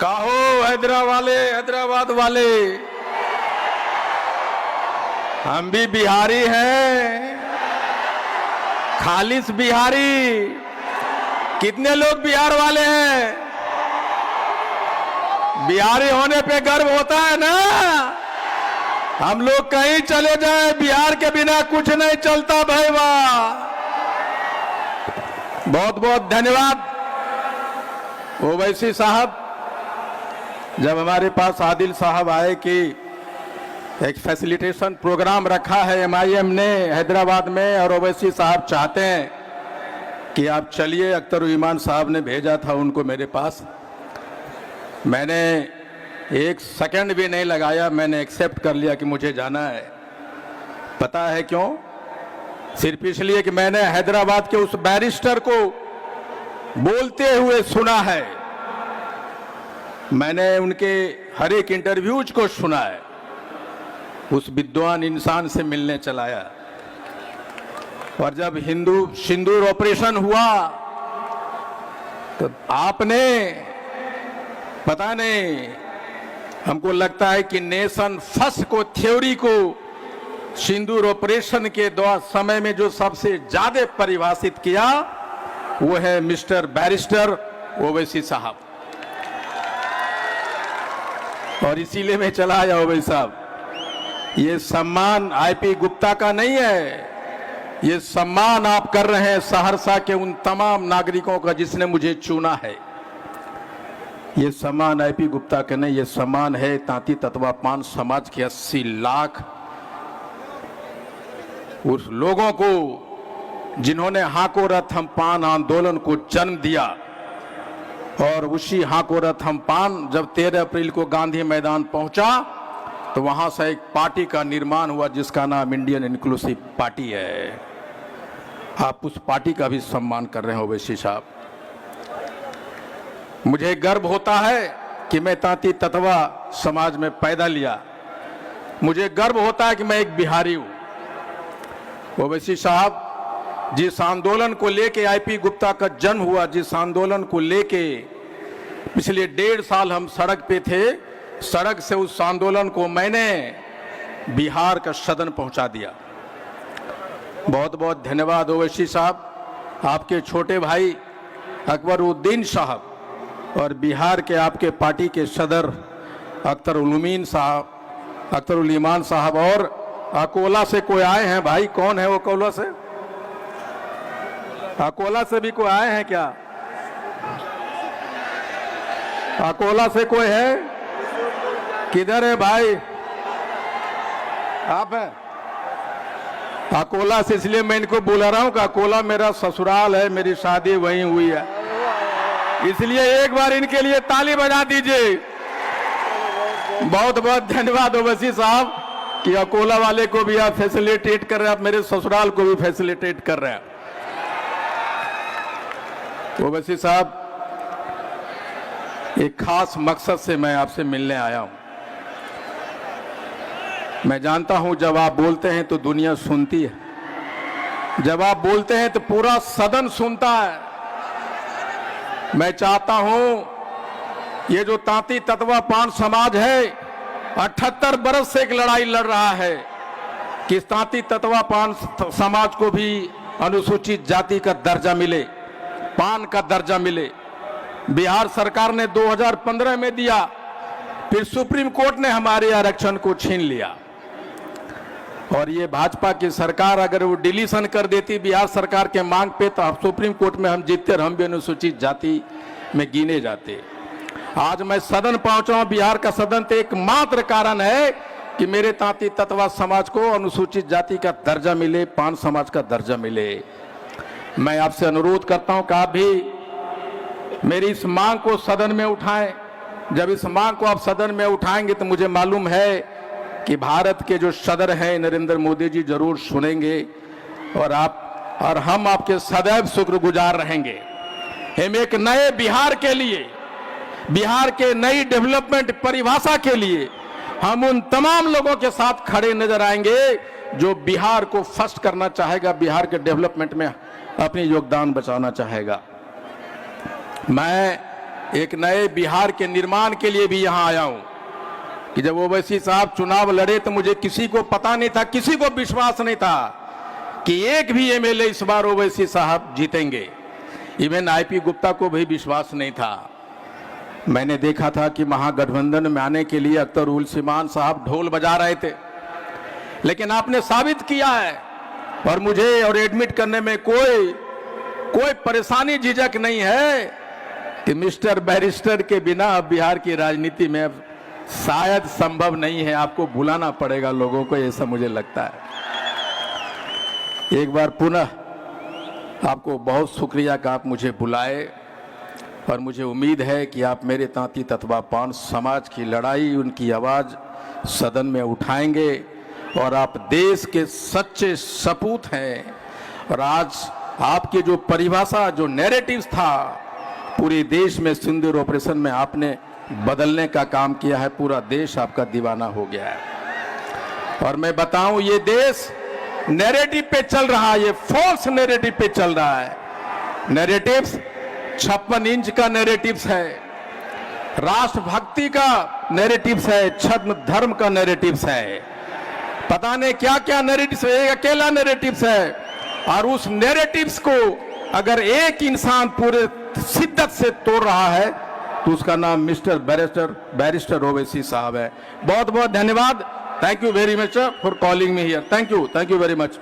कहो हैदराबाद वाले, हम भी बिहारी हैं, खालिस बिहारी। कितने लोग बिहार वाले हैं? बिहारी होने पे गर्व होता है ना। हम लोग कहीं चले जाए, बिहार के बिना कुछ नहीं चलता भाई। वाह, बहुत बहुत धन्यवाद ओवैसी साहब। जब हमारे पास आदिल साहब आए कि एक फैसिलिटेशन प्रोग्राम रखा है MIM ने हैदराबाद में, और ओवैसी साहब चाहते हैं कि आप चलिए, अख्तर ईमान साहब ने भेजा था उनको मेरे पास। मैंने एक सेकंड भी नहीं लगाया, मैंने एक्सेप्ट कर लिया कि मुझे जाना है। पता है क्यों? सिर्फ इसलिए कि मैंने हैदराबाद के उस बैरिस्टर को बोलते हुए सुना है, मैंने उनके हर एक इंटरव्यूज को सुना है, उस विद्वान इंसान से मिलने चलाया। और जब सिंदूर ऑपरेशन हुआ तो आपने, पता नहीं, हमको लगता है कि नेशन फर्स्ट को, थ्योरी को सिंदूर ऑपरेशन के समय में जो सबसे ज्यादा परिभाषित किया वो है मिस्टर बैरिस्टर ओवैसी साहब। और इसीलिए मैं चला आया ओवैसी साहब। ये सम्मान IP गुप्ता का नहीं है, ये सम्मान आप कर रहे हैं सहरसा के उन तमाम नागरिकों का जिसने मुझे चुना है। ये सम्मान IP गुप्ता का नहीं, ये सम्मान है तांती तत्वा पान समाज के 80 लाख उस लोगों को जिन्होंने हाको रथ हम पान आंदोलन को जन्म दिया। और उसी हाको रथ हम पान जब 13 अप्रैल को गांधी मैदान पहुंचा तो वहां से एक पार्टी का निर्माण हुआ जिसका नाम इंडियन इंक्लूसिव पार्टी है। आप उस पार्टी का भी सम्मान कर रहे हैं ओवैसी साहब। मुझे गर्व होता है कि मैं तांती तत्वा समाज में पैदा लिया। मुझे गर्व होता है कि मैं एक बिहारी हूं। ओवैसी साहब, जिस आंदोलन को लेके IP गुप्ता का जन्म हुआ, जिस आंदोलन को लेके पिछले 1.5 साल हम सड़क पे थे, सड़क से उस आंदोलन को मैंने बिहार का सदन पहुंचा दिया। बहुत बहुत धन्यवाद ओवैसी साहब। आपके छोटे भाई अकबरुद्दीन साहब और बिहार के आपके पार्टी के सदर अख्तर उल ईमान साहब, और अकोला से कोई आए हैं भाई? कौन है वो अकोला से? अकोला से भी कोई आए हैं क्या? अकोला से कोई है? किधर है भाई? आप हैं अकोला से? इसलिए मैं इनको बुला रहा हूं कि अकोला मेरा ससुराल है, मेरी शादी वहीं हुई है, इसलिए एक बार इनके लिए ताली बजा दीजिए। बहुत बहुत धन्यवाद ओवैसी साहब कि अकोला वाले को भी आप फैसिलिटेट कर रहे हैं, आप मेरे ससुराल को भी फैसिलिटेट कर रहे हैं। ओवैसी साहब, एक खास मकसद से मैं आपसे मिलने आया हूं। मैं जानता हूं जब आप बोलते हैं तो दुनिया सुनती है, जब आप बोलते हैं तो पूरा सदन सुनता है। मैं चाहता हूं ये जो तांती तत्वा पान समाज है 78 बरस से एक लड़ाई लड़ रहा है कि तांती तत्वा पान समाज को भी अनुसूचित जाति का दर्जा मिले, पान का दर्जा मिले। बिहार सरकार ने 2015 में दिया, फिर सुप्रीम कोर्ट ने हमारे आरक्षण को छीन लिया। और ये भाजपा की सरकार अगर वो डिलीशन कर देती बिहार सरकार के मांग पे तो अब सुप्रीम कोर्ट में हम जीतते और हम भी अनुसूचित जाति में गिने जाते। आज मैं सदन पहुंचा हूं, बिहार का सदन, तो एकमात्र कारण है कि मेरे तांती तत्वा समाज को अनुसूचित जाति का दर्जा मिले, पान समाज का दर्जा मिले। मैं आपसे अनुरोध करता हूं कि आप भी मेरी इस मांग को सदन में उठाएं। जब इस मांग को आप सदन में उठाएंगे तो मुझे मालूम है कि भारत के जो सदर हैं नरेंद्र मोदी जी जरूर सुनेंगे और हम आपके सदैव शुक्रगुजार रहेंगे। हम एक नए बिहार के लिए, बिहार के नई डेवलपमेंट परिभाषा के लिए हम उन तमाम लोगों के साथ खड़े नजर आएंगे जो बिहार को फर्स्ट करना चाहेगा, बिहार के डेवलपमेंट में अपनी योगदान बचाना चाहेगा। मैं एक नए बिहार के निर्माण के लिए भी यहां आया हूं कि जब ओवैसी साहब चुनाव लड़े तो मुझे किसी को पता नहीं था, किसी को विश्वास नहीं था कि एक भी एमएलए इस बार ओवैसी साहब जीतेंगे। इवन आईपी गुप्ता को भी विश्वास नहीं था। मैंने देखा था कि महागठबंधन में आने के लिए अख्तर उल सीमान साहब ढोल बजा रहे थे, लेकिन आपने साबित किया है और मुझे और एडमिट करने में कोई परेशानी झिझक नहीं है कि मिस्टर बैरिस्टर के बिना अब बिहार की राजनीति में अब शायद संभव नहीं है। आपको बुलाना पड़ेगा लोगों को, ऐसा मुझे लगता है। एक बार पुनः आपको बहुत शुक्रिया कि आप मुझे बुलाए और मुझे उम्मीद है कि आप मेरे तांती ततवा पान समाज की लड़ाई, उनकी आवाज़ सदन में उठाएंगे और आप देश के सच्चे सपूत हैं। और आज आपकी जो परिभाषा, जो नैरेटिव्स था पूरे देश में सिंदूर ऑपरेशन में आपने बदलने का काम किया है। पूरा देश आपका दीवाना हो गया है। और मैं बताऊं, ये देश नैरेटिव पे चल रहा है, ये फॉल्स नैरेटिव पे चल रहा है। नैरेटिव्स 56 इंच का नैरेटिव्स है, राष्ट्रभक्ति का नैरेटिव्स है, छद्म धर्म का नैरेटिव्स है, पता नहीं क्या क्या नैरेटिव्स है, एक अकेला नैरेटिव्स है। और उस नैरेटिव्स को अगर एक इंसान पूरे शिद्दत से तोड़ रहा है तो उसका नाम मिस्टर बैरिस्टर ओवैसी साहब है। बहुत बहुत धन्यवाद। Thank you very much for calling me here. Thank you very much.